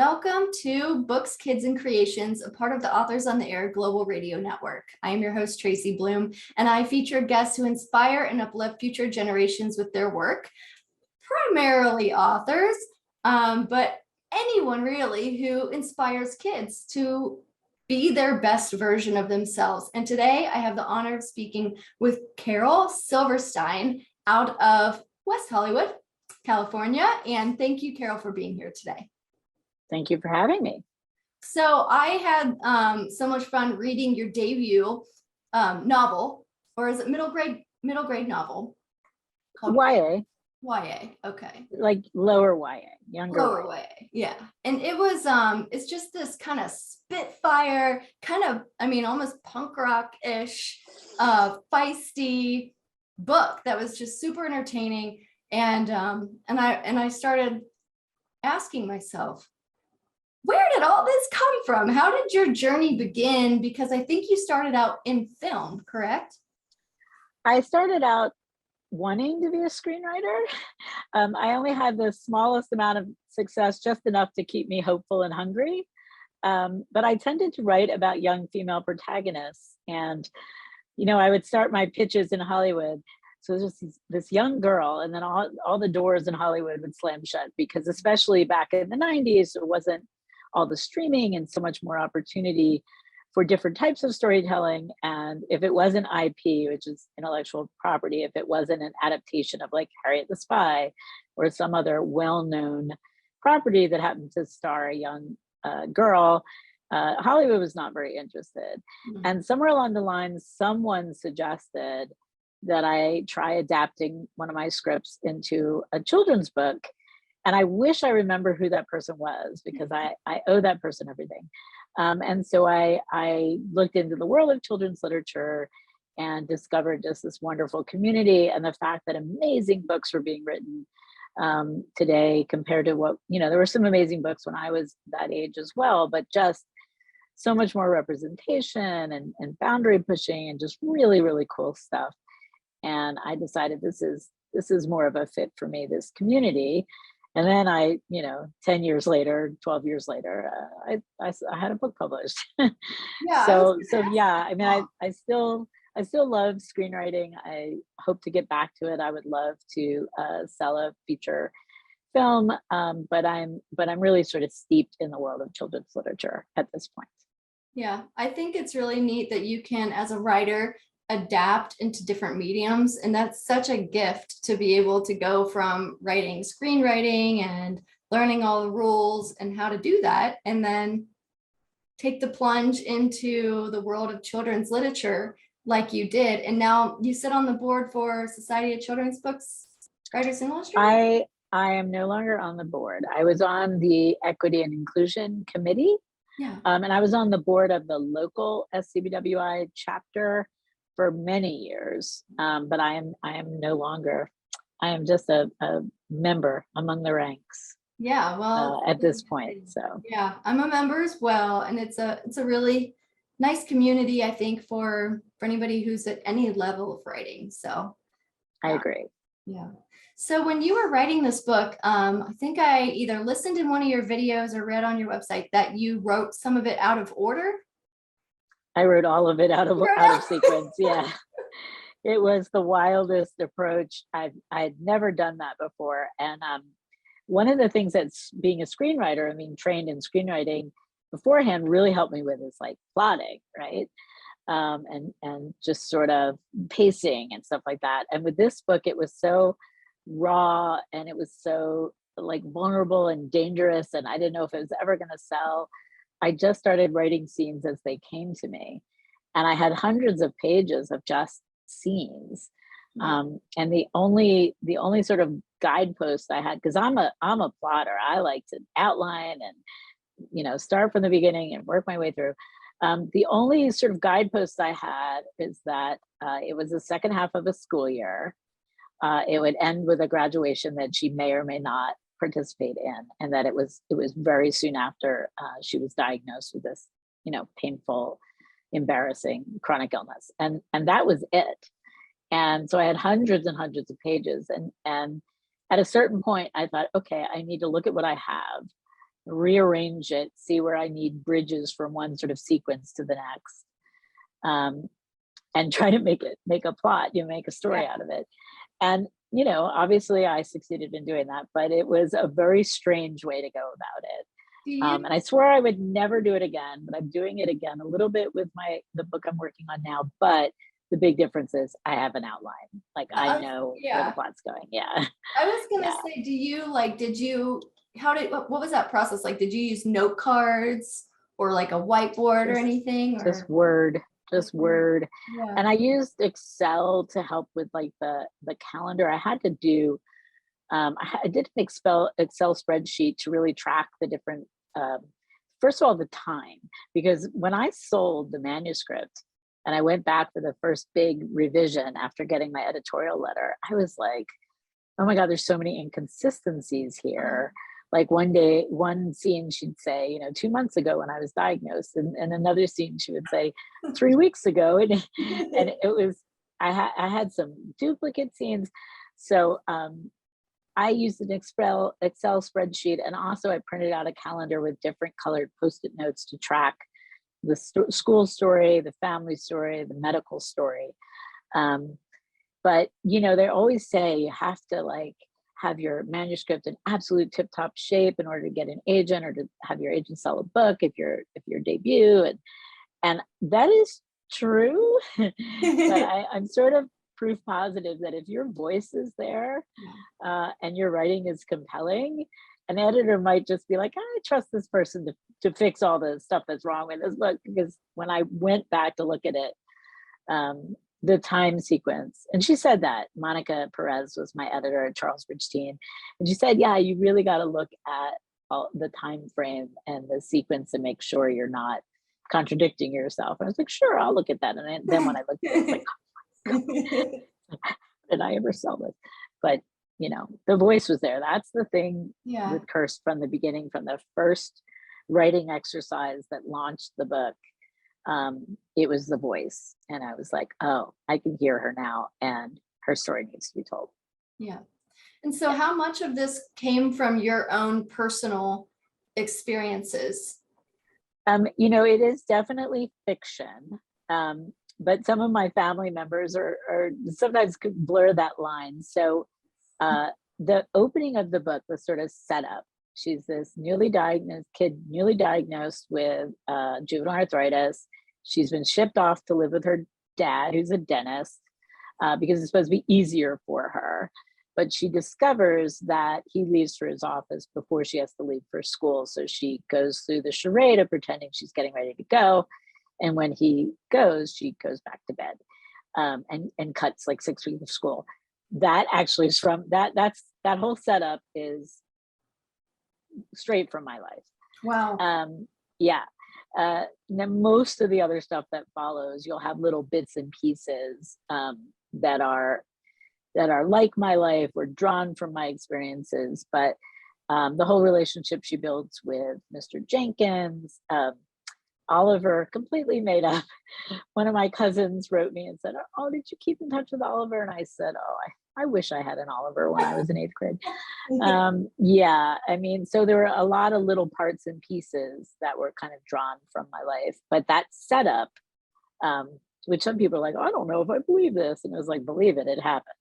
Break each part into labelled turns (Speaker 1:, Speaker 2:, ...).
Speaker 1: Welcome to Books, Kids, and Creations, a part of the Authors on the Air Global Radio Network. I am your host, Tracy Bloom, and I feature guests who inspire and uplift future generations with their work, primarily authors, but anyone really who inspires kids to be their best version of themselves. And today I have the honor of speaking with KAROL Silverstein out of West Hollywood, California. And thank you, KAROL, for being here today.
Speaker 2: Thank you for having me.
Speaker 1: So I had so much fun reading your debut novel, or is it middle grade novel?
Speaker 2: Called YA.
Speaker 1: YA, okay.
Speaker 2: Like lower YA, younger
Speaker 1: lower YA, yeah. And it was it's just this kind of spitfire, kind of, I mean, almost punk rock-ish, feisty book that was just super entertaining. And I started asking myself, where did all this come from? How did your journey begin? Because I think you started out in film, correct?
Speaker 2: I started out wanting to be a screenwriter. I only had the smallest amount of success, just enough to keep me hopeful and hungry. But I tended to write about young female protagonists. And, you know, I would start my pitches in Hollywood. So just this young girl, and then all the doors in Hollywood would slam shut, because especially back in the 90s, there wasn't all the streaming and so much more opportunity for different types of storytelling. And if it wasn't IP, which is intellectual property, if it wasn't an adaptation of like Harriet the Spy or some other well-known property that happened to star a young girl, Hollywood was not very interested. Mm-hmm. And somewhere along the line, someone suggested that I try adapting one of my scripts into a children's book. And I wish I remember who that person was, because I owe that person everything. And so I looked into the world of children's literature and discovered just this wonderful community, and the fact that amazing books were being written today compared to what, you know, there were some amazing books when I was that age as well, but just so much more representation and boundary pushing and just really, really cool stuff. And I decided this is more of a fit for me, this community. And then I, you know, 10 years later, 12 years later, I had a book published.
Speaker 1: Yeah.
Speaker 2: So yeah, I mean, I still love screenwriting. I hope to get back to it. I would love to sell a feature film, but I'm really sort of steeped in the world of children's literature at this point.
Speaker 1: Yeah, I think it's really neat that you can, as a writer, adapt into different mediums, and that's such a gift to be able to go from writing screenwriting and learning all the rules and how to do that, and then take the plunge into the world of children's literature like you did. And now you sit on the board for Society of Children's Books Writers and Illustrators.
Speaker 2: I am no longer on the board. I was on the Equity and Inclusion Committee, and I was on the board of the local SCBWI chapter for many years, but I am no longer. I am just a member among the ranks.
Speaker 1: Yeah, well,
Speaker 2: at this point, so
Speaker 1: yeah, I'm a member as well, and it's a really nice community, I think, for anybody who's at any level of writing. So
Speaker 2: I agree.
Speaker 1: Yeah. So when you were writing this book, I think I either listened in one of your videos or read on your website that you wrote some of it out of order.
Speaker 2: I wrote all of it out of sequence. Yeah, it was the wildest approach. I'd never done that before. And one of the things that's being a screenwriter, I mean, trained in screenwriting beforehand, really helped me with is like plotting, right? And just sort of pacing and stuff like that. And with this book, it was so raw and it was so like vulnerable and dangerous, and I didn't know if it was ever going to sell. I just started writing scenes as they came to me, and I had hundreds of pages of just scenes. And the only sort of guidepost I had, because I'm a plotter, I like to outline and, you know, start from the beginning and work my way through. The only sort of guidepost I had is that it was the second half of a school year. It would end with a graduation that she may or may not participate in, and that it was very soon after she was diagnosed with this, you know, painful, embarrassing chronic illness, and that was it. And so I had hundreds and hundreds of pages, and at a certain point I thought, okay, I need to look at what I have rearrange it, see where I need bridges from one sort of sequence to the next, and try to make a plot, make a story out of it. And, obviously I succeeded in doing that, but it was a very strange way to go about it. And I swore I would never do it again, but I'm doing it again a little bit with the book I'm working on now. But the big difference is I have an outline. Like I know where the plot's going. Yeah.
Speaker 1: I was gonna say, what was that process like? Did you use note cards or like a whiteboard or anything?
Speaker 2: Just Word.
Speaker 1: Yeah.
Speaker 2: And I used Excel to help with like the calendar. I had to do, I did an Excel spreadsheet to really track the different, first of all, the time, because when I sold the manuscript and I went back for the first big revision after getting my editorial letter, I was like, oh my God, there's so many inconsistencies here. Like one day, one scene she'd say, 2 months ago when I was diagnosed, and another scene she would say 3 weeks ago. And it was, I had some duplicate scenes. So I used an Excel spreadsheet, and also I printed out a calendar with different colored Post-it notes to track the school story, the family story, the medical story. But, they always say you have to have your manuscript in absolute tip-top shape in order to get an agent or to have your agent sell a book if your debut. And that is true. But I'm sort of proof positive that if your voice is there and your writing is compelling, an editor might just be like, I trust this person to fix all the stuff that's wrong with this book. Because when I went back to look at it, the time sequence, and she said that, Monica Perez was my editor at Charlesbridge Teen, and she said, yeah, you really got to look at all the time frame and the sequence and make sure you're not contradicting yourself. And I was like, sure, I'll look at that. And then when I looked at it, I was like, oh my God, did I ever sell this? But the voice was there. That's the thing with Curse from the beginning, from the first writing exercise that launched the book. It was the voice, and I was like, oh, I can hear her now, and her story needs to be told.
Speaker 1: Yeah. And so how much of this came from your own personal experiences?
Speaker 2: It is definitely fiction, but some of my family members are sometimes could blur that line. So the opening of the book was sort of set up. She's this newly diagnosed with juvenile arthritis. She's been shipped off to live with her dad, who's a dentist, because it's supposed to be easier for her. But she discovers that he leaves for his office before she has to leave for school. So she goes through the charade of pretending she's getting ready to go. And when he goes, she goes back to bed and cuts like 6 weeks of school. That actually is from that whole setup is straight from my life.
Speaker 1: Wow.
Speaker 2: Now most of the other stuff that follows, you'll have little bits and pieces that are like my life or drawn from my experiences. But the whole relationship she builds with Mr. Jenkins, Oliver, completely made up. One of my cousins wrote me and said, oh, did you keep in touch with Oliver? And I said, oh, I wish I had an Oliver when I was in 8th grade. So there were a lot of little parts and pieces that were kind of drawn from my life. But that setup, which some people are like, oh, I don't know if I believe this. And it was like, believe it, it happened.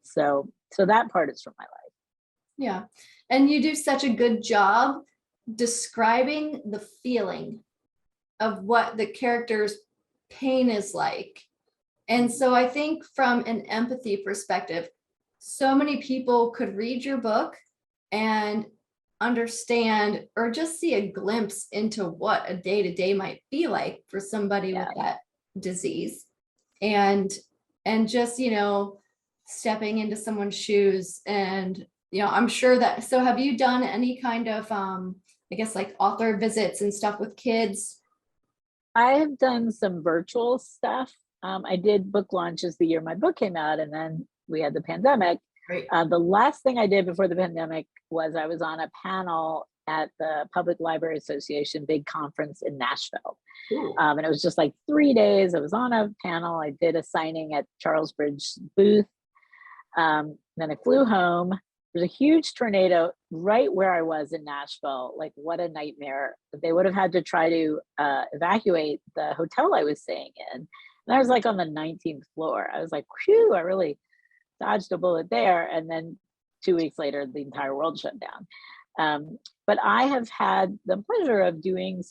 Speaker 2: So that part is from my life.
Speaker 1: Yeah. And you do such a good job describing the feeling of what the character's pain is like. And so I think from an empathy perspective, so many people could read your book and understand or just see a glimpse into what a day-to-day might be like for somebody with that disease. And just, stepping into someone's shoes. And, I'm sure that, so have you done any kind of, like author visits and stuff with kids?
Speaker 2: I have done some virtual stuff. I did book launches the year my book came out, and then we had the pandemic.
Speaker 1: Right.
Speaker 2: The last thing I did before the pandemic was I was on a panel at the Public Library Association big conference in Nashville. And it was just like 3 days. I was on a panel. I did a signing at Charlesbridge booth. Then I flew home, there's a huge tornado right where I was in Nashville. Like, what a nightmare. They would have had to try to evacuate the hotel I was staying in. And I was like on the 19th floor. I was like, whew, I really dodged a bullet there. And then 2 weeks later, the entire world shut down. But I have had the pleasure of doing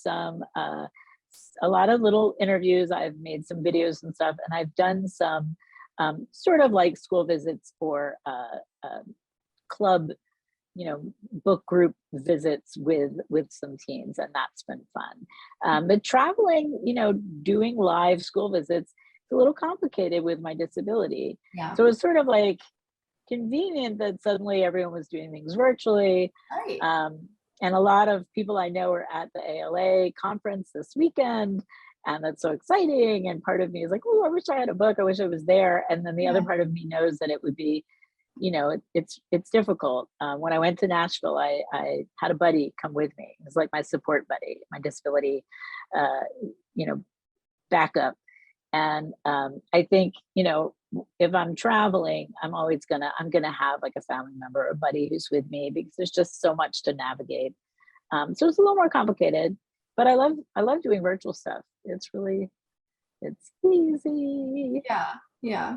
Speaker 2: a lot of little interviews. I've made some videos and stuff, and I've done some sort of like school visits or club, book group visits with some teens, and that's been fun. But traveling, doing live school visits, it's a little complicated with my disability.
Speaker 1: Yeah.
Speaker 2: So it's sort of like convenient that suddenly everyone was doing things virtually.
Speaker 1: Right.
Speaker 2: And a lot of people I know are at the ALA conference this weekend, and that's so exciting. And part of me is like, oh, I wish I had a book. I wish I was there. And then the other part of me knows that it would be, it's difficult. When I went to Nashville, I had a buddy come with me. It was like my support buddy, my disability, backup. And I think, if I'm traveling, I'm gonna have like a family member or buddy who's with me, because there's just so much to navigate. So it's a little more complicated, but I love doing virtual stuff. It's easy.
Speaker 1: Yeah.
Speaker 2: Yeah.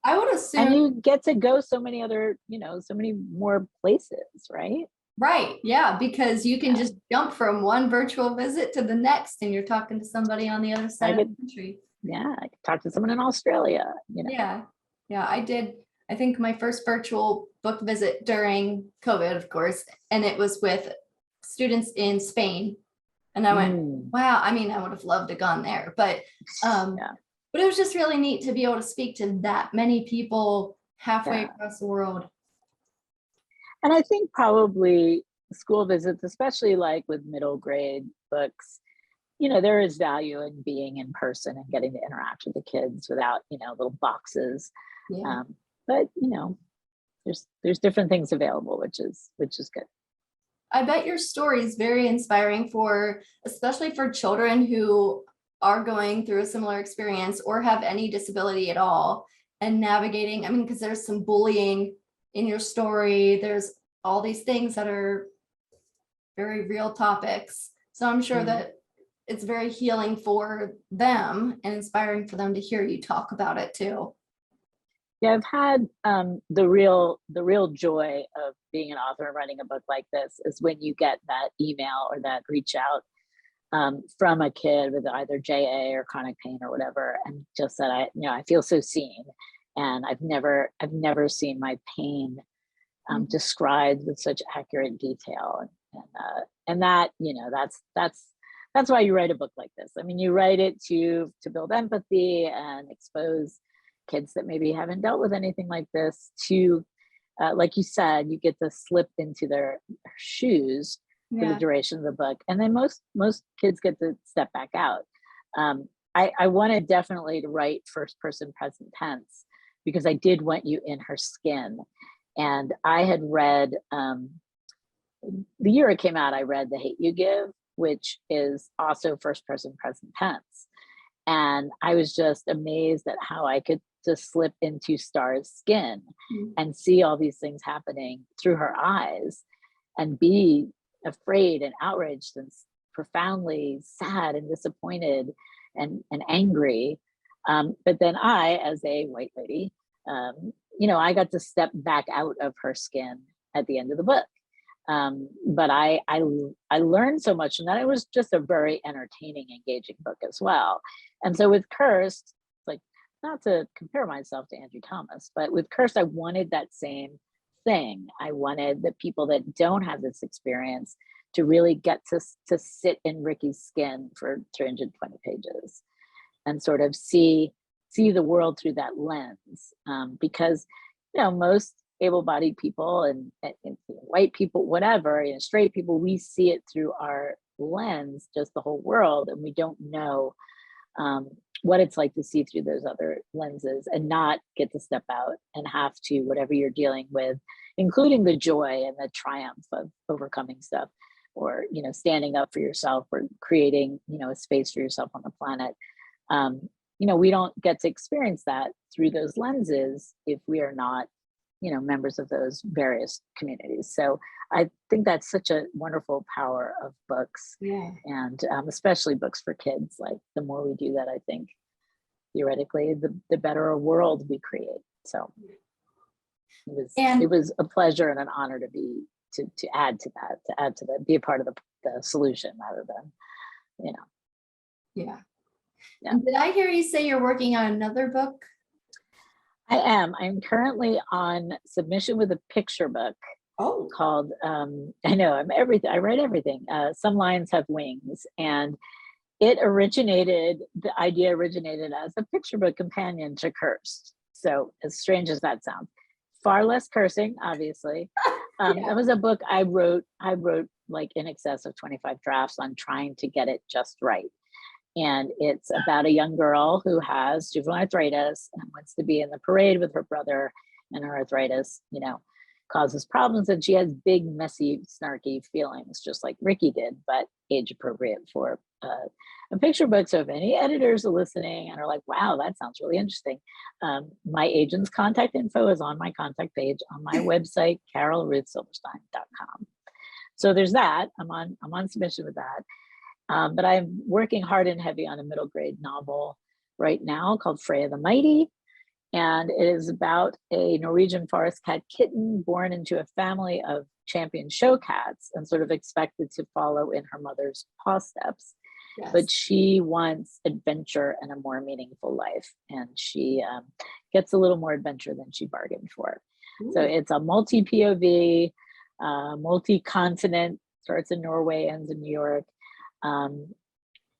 Speaker 1: I would assume.
Speaker 2: And you get to go so many other, so many more places, right?
Speaker 1: Right. Yeah. Because you can just jump from one virtual visit to the next, and you're talking to somebody on the other side of the country.
Speaker 2: Yeah. I could talk to someone in Australia,
Speaker 1: Yeah. I did. I think my first virtual book visit during COVID, of course, and it was with students in Spain. And I went, wow, I mean, I would have loved to gone there, but it was just really neat to be able to speak to that many people halfway across the world.
Speaker 2: And I think probably school visits, especially like with middle grade books, there is value in being in person and getting to interact with the kids without, little boxes.
Speaker 1: Yeah.
Speaker 2: But there's different things available, which is good.
Speaker 1: I bet your story is very inspiring especially for children who are going through a similar experience or have any disability at all, and navigating, because there's some bullying in your story. There's all these things that are very real topics. So I'm sure that it's very healing for them and inspiring for them to hear you talk about it too.
Speaker 2: Yeah, I've had the real joy of being an author and writing a book like this is when you get that email or that reach out from a kid with either JA or chronic pain or whatever, and just that I feel so seen, and I've never seen my pain described with such accurate detail, and that that's why you write a book like this. You write it to build empathy and expose kids that maybe haven't dealt with anything like this to, like you said, you get to slip into their shoes for the duration of the book. And then most kids get to step back out. I wanted definitely to write first person present tense because I did want you in her skin. And I had read, the year it came out, I read The Hate You Give, which is also first person present tense. And I was just amazed at how I could just slip into Star's skin and see all these things happening through her eyes and be afraid and outraged and profoundly sad and disappointed and angry. But then I, as a white lady, I got to step back out of her skin at the end of the book. But I learned so much from that. It was just a very entertaining, engaging book as well. And so with Cursed, like, not to compare myself to Andrew Thomas, but with Cursed, I wanted that same thing. I wanted the people that don't have this experience to really get to sit in Ricky's skin for 320 pages and sort of see the world through that lens. Because, most able-bodied people and white people, whatever, straight people, we see it through our lens, just the whole world, and we don't know what it's like to see through those other lenses and not get to step out and have to, whatever you're dealing with, including the joy and the triumph of overcoming stuff, or standing up for yourself, or creating a space for yourself on the planet. We don't get to experience that through those lenses if we are not members of those various communities. So I think that's such a wonderful power of books, and especially books for kids. Like the more we do that, I think theoretically, the better a world we create. So it was a pleasure and an honor to add to that, be a part of the solution rather than,
Speaker 1: Yeah. And did I hear you say you're working on another book?
Speaker 2: I am. I'm currently on submission with a picture book called, I know, I write everything. Some Lines Have Wings. And the idea originated as a picture book companion to Cursed. So as strange as that sounds, far less cursing, obviously. That was a book I wrote like in excess of 25 drafts on trying to get it just right. And it's about a young girl who has juvenile arthritis and wants to be in the parade with her brother, and her arthritis, causes problems. And she has big, messy, snarky feelings, just like Ricky did, but age appropriate for a picture book. So if any editors are listening and are like, wow, that sounds really interesting, my agent's contact info is on my contact page on my website, KAROL So there's that. I'm on submission with that. But I'm working hard and heavy on a middle grade novel right now called Freya the Mighty. And it is about a Norwegian forest cat kitten born into a family of champion show cats and sort of expected to follow in her mother's paw steps. Yes. But she wants adventure and a more meaningful life. And she gets a little more adventure than she bargained for. Ooh. So it's a multi-POV, multi-continent, starts in Norway, ends in New York.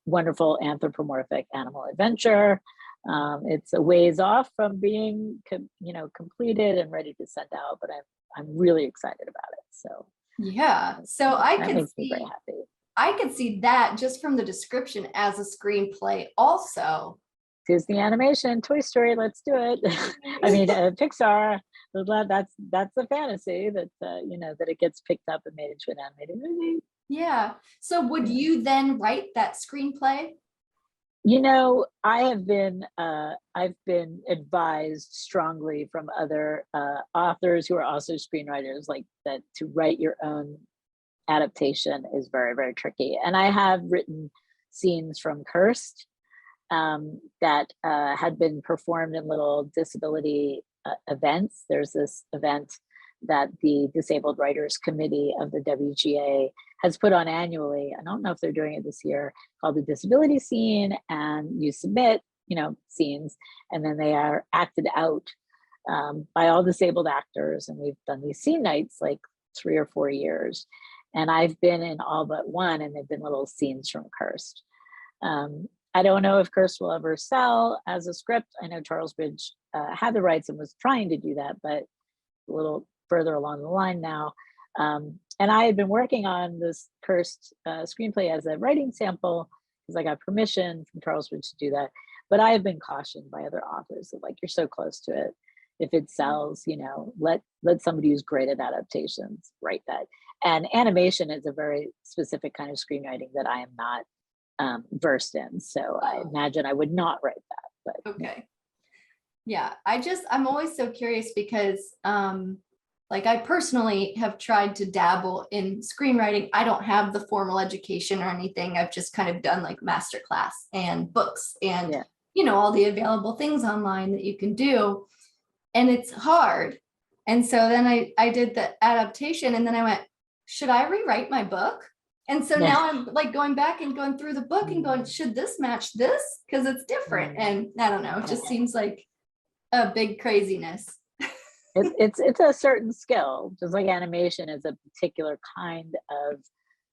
Speaker 2: Wonderful anthropomorphic animal adventure. It's a ways off from being, completed and ready to send out, but I'm really excited about it. So
Speaker 1: yeah, so
Speaker 2: that makes me very happy.
Speaker 1: I could see that just from the description as a screenplay. Also,
Speaker 2: Disney animation, Toy Story, let's do it. I mean, Pixar. That's a fantasy that that it gets picked up and made into an animated movie.
Speaker 1: Yeah. So would you then write that screenplay?
Speaker 2: I've been advised strongly from other authors who are also screenwriters, like that, to write your own adaptation is very, very tricky. And I have written scenes from Cursed that had been performed in little disability events. There's this event that the Disabled Writers Committee of the WGA has put on annually. I don't know if they're doing it this year, called the Disability Scene, and you submit, scenes, and then they are acted out by all disabled actors. And we've done these scene nights like 3 or 4 years. And I've been in all but one, and they've been little scenes from Cursed. I don't know if Cursed will ever sell as a script. I know Charlesbridge had the rights and was trying to do that, but a little further along the line now. And I had been working on this Cursed screenplay as a writing sample because I got permission from Charlesbridge to do that. But I have been cautioned by other authors that, like, you're so close to it. If it sells, let somebody who's great at adaptations write that. And animation is a very specific kind of screenwriting that I am not versed in. So I imagine I would not write that. But
Speaker 1: okay. Yeah, I'm always so curious because I personally have tried to dabble in screenwriting. I don't have the formal education or anything. I've just kind of done like masterclass and books and, all the available things online that you can do. And it's hard. And so then I did the adaptation, and then I went, should I rewrite my book? And so now I'm like going back and going through the book and going, should this match this? Because it's different. And I don't know, it just seems like a big craziness.
Speaker 2: It's a certain skill, just like animation is a particular kind of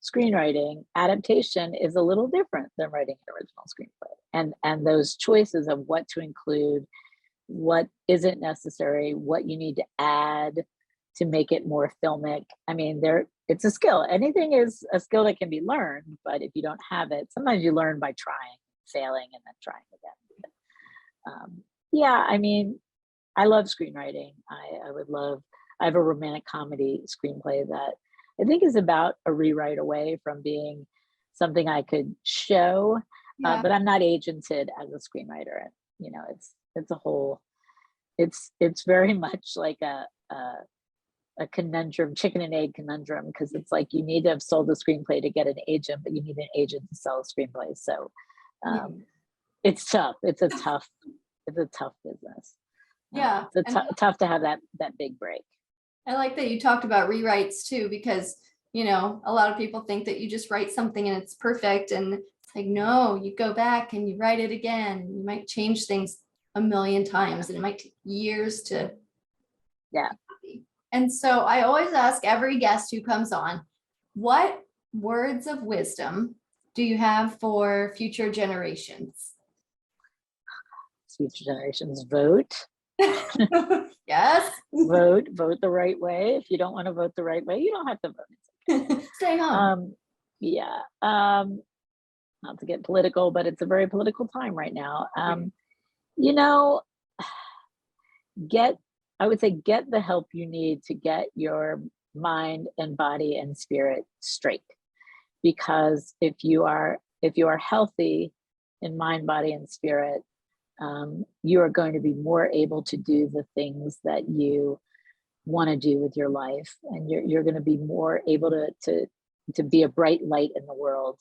Speaker 2: screenwriting. Adaptation is a little different than writing an original screenplay, and those choices of what to include, what isn't necessary, what you need to add to make it more filmic. I mean, it's a skill. Anything is a skill that can be learned, but if you don't have it, sometimes you learn by trying, failing, and then trying again. I mean, I love screenwriting. I have a romantic comedy screenplay that I think is about a rewrite away from being something I could show, but I'm not agented as a screenwriter. It's a whole, it's very much like a a conundrum, chicken and egg conundrum, because it's like you need to have sold the screenplay to get an agent, but you need an agent to sell a screenplay. So it's tough. It's a tough business.
Speaker 1: Yeah.
Speaker 2: It's tough to have that big break.
Speaker 1: I like that you talked about rewrites too, because, you know, a lot of people think that you just write something and it's perfect. And it's like, no, you go back and you write it again. You might change things a million times and it might take years to.
Speaker 2: Yeah.
Speaker 1: And so I always ask every guest who comes on, what words of wisdom do you have for future generations?
Speaker 2: Future generations, vote.
Speaker 1: Yes.
Speaker 2: vote the right way. If you don't want to vote the right way, you don't have to vote.
Speaker 1: Stay home.
Speaker 2: Not to get political, but it's a very political time right now. You know, I would say get the help you need to get your mind and body and spirit straight. Because if you are healthy in mind, body, and spirit, you are going to be more able to do the things that you want to do with your life, and you're going to be more able to be a bright light in the world.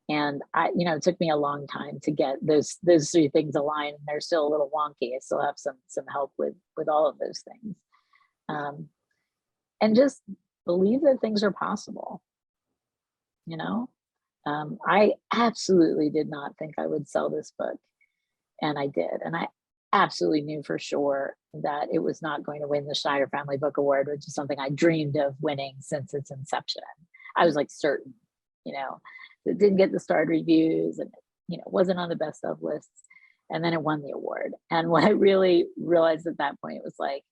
Speaker 2: And it took me a long time to get those three things aligned, and they're still a little wonky. I still have some help with all of those things, and just believe that things are possible. You know, I absolutely did not think I would sell this book. And I did. And I absolutely knew for sure that it was not going to win the Schneider Family Book Award, which is something I dreamed of winning since its inception. I was like certain, it didn't get the starred reviews and, wasn't on the best of lists. And then it won the award. And what I really realized at that point was like,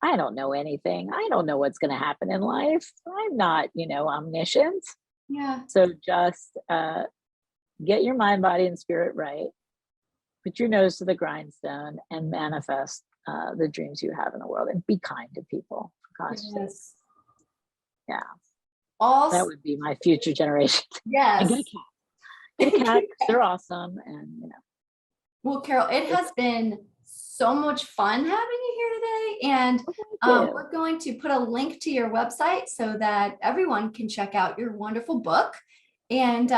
Speaker 2: I don't know anything. I don't know what's going to happen in life. I'm not, omniscient.
Speaker 1: Yeah.
Speaker 2: So just get your mind, body, and spirit right. Put your nose to the grindstone and manifest the dreams you have in the world, and be kind to people. For gosh sake. Yeah.
Speaker 1: Also,
Speaker 2: that would be my future generation.
Speaker 1: Yes.
Speaker 2: And get a cat. Get a cat. They're awesome. And
Speaker 1: Well, Karol, it has been so much fun having you here today. And we're going to put a link to your website so that everyone can check out your wonderful book. And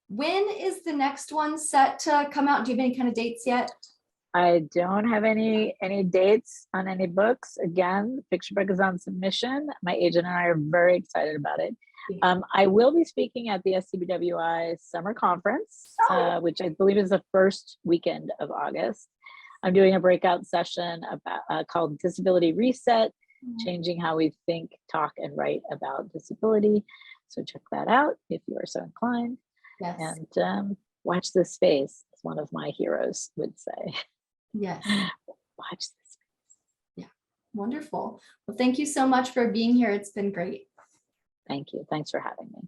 Speaker 1: when is the next one set to come out? Do you have any kind of dates yet?
Speaker 2: I don't have any dates on any books. Again, the picture book is on submission. My agent and I are very excited about it. I will be speaking at the SCBWI Summer Conference, which I believe is the first weekend of August. I'm doing a breakout session about called Disability Reset, changing how we think, talk, and write about disability. So check that out if you are so inclined.
Speaker 1: Yes.
Speaker 2: And watch this space, as one of my heroes would say.
Speaker 1: Yes.
Speaker 2: Watch this space.
Speaker 1: Yeah. Wonderful. Well, thank you so much for being here. It's been great.
Speaker 2: Thank you. Thanks for having me.